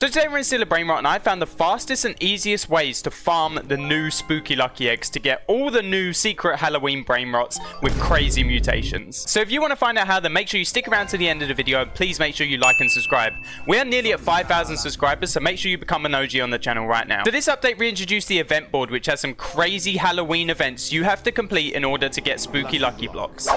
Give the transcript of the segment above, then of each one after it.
So today we're in Steal a Brainrot, and I found the fastest and easiest ways to farm the new spooky lucky eggs to get all the new secret Halloween Brainrots with crazy mutations. So if you want to find out how, then make sure you stick around to the end of the video, and please make sure you like and subscribe. We are nearly at 5,000 subscribers, so make sure you become an OG on the channel right now. So this update reintroduced the event board, which has some crazy Halloween events you have to complete in order to get spooky lucky blocks.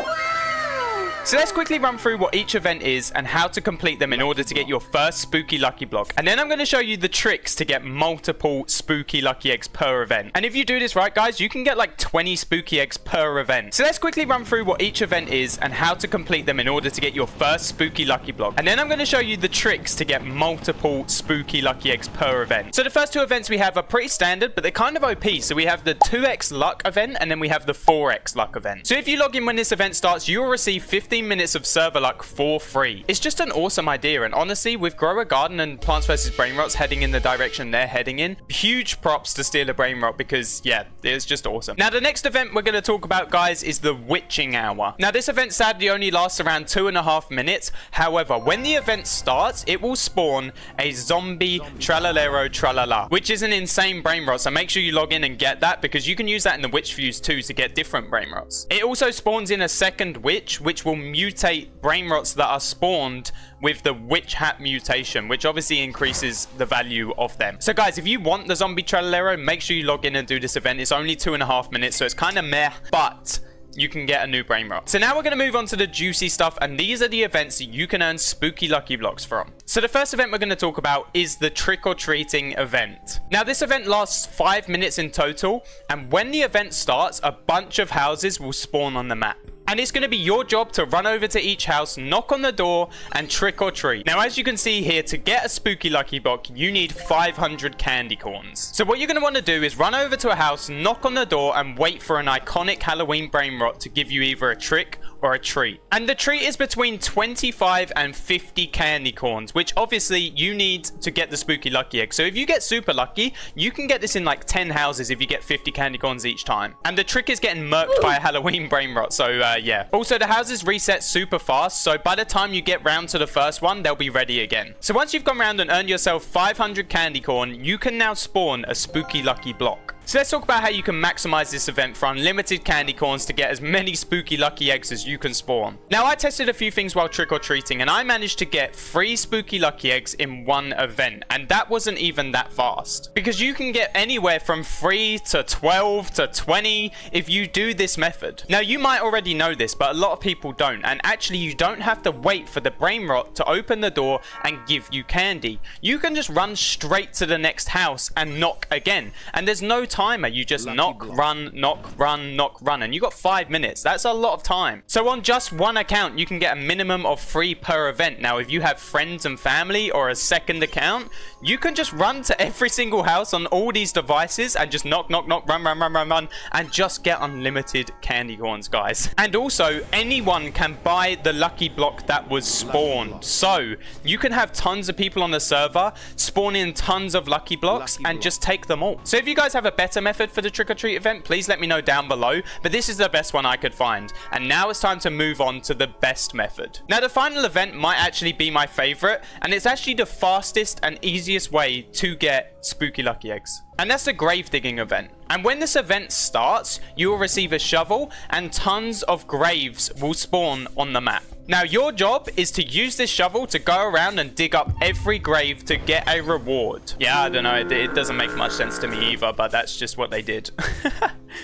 So let's quickly run through what each event is and how to complete them in order to get your first spooky lucky block. And then I'm going to show you the tricks to get multiple spooky lucky eggs per event. And if you do this right, guys, you can get like 20 spooky eggs per event. So let's quickly run through what each event is and how to complete them in order to get your first spooky lucky block. And then I'm going to show you the tricks to get multiple spooky lucky eggs per event. So the first two events we have are pretty standard, but they're kind of OP. So we have the 2x luck event, and then we have the 4x luck event. So if you log in when this event starts, you will receive 15 minutes of server luck for free. It's just an awesome idea, and honestly, with Grow a Garden and Plants vs Brainrots heading in the direction they're heading in, huge props to Steal a Brainrot, because yeah, it's just awesome. Now the next event we're going to talk about, guys, is the Witching Hour. Now this event sadly only lasts around 2.5 minutes. However, when the event starts, it will spawn a zombie tralalero tralala, which is an insane Brainrot, so make sure you log in and get that, because you can use that in the witch fuse too to get different Brainrots. It also spawns in a second witch, which will mutate Brainrots that are spawned with the witch hat mutation, which obviously increases the value of them. So guys, if you want the zombie tralalero, make sure you log in and do this event. It's only 2.5 minutes, so it's kind of meh, but you can get a new Brainrot. So now we're going to move on to the juicy stuff, and these are the events that you can earn spooky lucky blocks from. So the first event we're going to talk about is the trick-or-treating event. Now this event lasts 5 minutes in total, and when the event starts, a bunch of houses will spawn on the map. And it's going to be your job to run over to each house, knock on the door, and trick or treat. Now, as you can see here, to get a spooky lucky block, you need 500 candy corns. So what you're going to want to do is run over to a house, knock on the door, and wait for an iconic Halloween Brainrot to give you either a trick or a treat. And the treat is between 25 and 50 candy corns, which obviously you need to get the spooky lucky egg. So if you get super lucky, you can get this in like 10 houses if you get 50 candy corns each time. And the trick is getting murked by a Halloween Brainrot, so yeah. Also, the houses reset super fast, so by the time you get round to the first one, they'll be ready again. So once you've gone round and earned yourself 500 candy corn, you can now spawn a spooky lucky block. So let's talk about how you can maximize this event for unlimited candy corns to get as many spooky lucky eggs as you can spawn. Now I tested a few things while trick-or-treating, and I managed to get 3 spooky lucky eggs in one event, and that wasn't even that fast, because you can get anywhere from 3 to 12 to 20 if you do this method. Now you might already know this, but a lot of people don't, and actually you don't have to wait for the Brainrot to open the door and give you candy. You can just run straight to the next house and knock again, and there's no timer. You just knock, run, knock, run, knock, run, and you got 5 minutes. That's a lot of time. So on just one account, you can get a minimum of 3 per event. Now, if you have friends and family or a second account, you can just run to every single house on all these devices and just knock, knock, knock, run, run, run, run, run, and just get unlimited candy corns, guys. And also, anyone can buy the lucky block that was spawned. So you can have tons of people on the server spawn in tons of lucky blocks and just take them all. So if you guys have a better method for the trick-or-treat event, please let me know down below, but this is the best one I could find. And now it's time to move on to the best method. Now the final event might actually be my favorite, and it's actually the fastest and easiest way to get spooky lucky eggs. And that's the grave digging event. And when this event starts, you will receive a shovel and tons of graves will spawn on the map. Now your job is to use this shovel to go around and dig up every grave to get a reward. Yeah, I don't know, it doesn't make much sense to me either, but that's just what they did.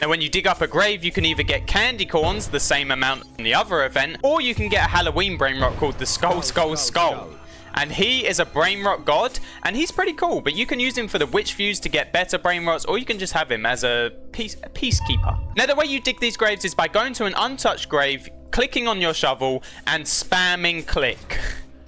Now when you dig up a grave, you can either get candy corns, the same amount in the other event, or you can get a Halloween Brainrot called the Skull Skull Skull. And he is a Brainrot god, and he's pretty cool, but you can use him for the witch fuse to get better Brainrots, or you can just have him as a peacekeeper. Now the way you dig these graves is by going to an untouched grave, clicking on your shovel, and spamming click.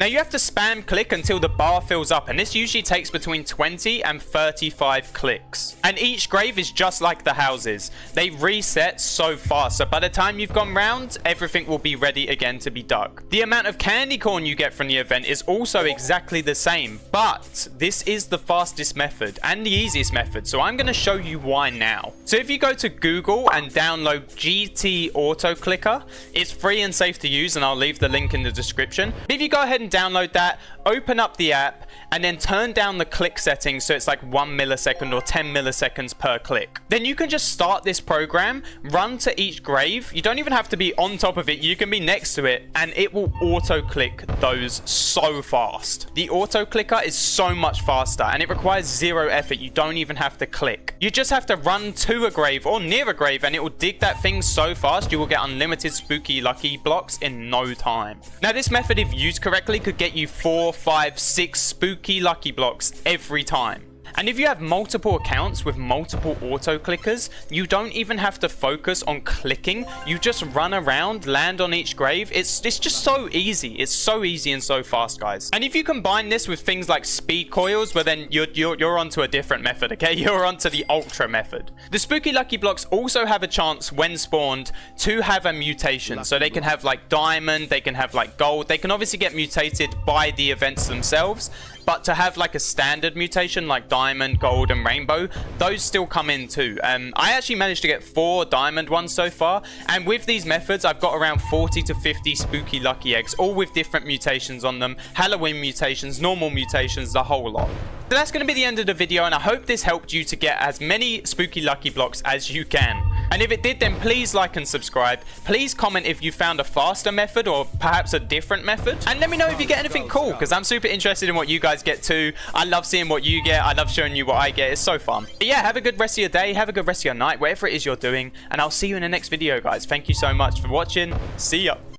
Now you have to spam click until the bar fills up, and this usually takes between 20 and 35 clicks. And each grave is just like the houses. They reset so fast, so by the time you've gone round, everything will be ready again to be dug. The amount of candy corn you get from the event is also exactly the same, but this is the fastest method and the easiest method, so I'm going to show you why now. So if you go to Google and download GT Auto Clicker, it's free and safe to use, and I'll leave the link in the description. If you go ahead and download that, open up the app, and then turn down the click settings so it's like 1 millisecond or 10 milliseconds per click. Then you can just start this program, run to each grave. You don't even have to be on top of it. You can be next to it, and it will auto-click those so fast. The auto-clicker is so much faster, and it requires zero effort. You don't even have to click. You just have to run to a grave or near a grave, and it will dig that thing so fast you will get unlimited spooky lucky blocks in no time. Now, this method, if used correctly, could get you 4, 5, 6 spooky lucky blocks every time. And if you have multiple accounts with multiple auto clickers, you don't even have to focus on clicking. You just run around, land on each grave. It's just so easy. It's so easy and so fast, guys. And if you combine this with things like speed coils, well then you're onto a different method, okay? You're onto the ultra method. The spooky lucky blocks also have a chance when spawned to have a mutation. So they can have like diamond, they can have like gold. They can obviously get mutated by the events themselves. But to have like a standard mutation like diamond, gold, and rainbow, those still come in too. I actually managed to get 4 diamond ones so far. And with these methods, I've got around 40 to 50 spooky lucky eggs, all with different mutations on them. Halloween mutations, normal mutations, the whole lot. So that's going to be the end of the video, and I hope this helped you to get as many spooky lucky blocks as you can. And if it did, then please like and subscribe. Please comment if you found a faster method or perhaps a different method. And let me know if you get anything cool, because I'm super interested in what you guys get too. I love seeing what you get. I love showing you what I get. It's so fun. But yeah, have a good rest of your day. Have a good rest of your night, whatever it is you're doing. And I'll see you in the next video, guys. Thank you so much for watching. See ya.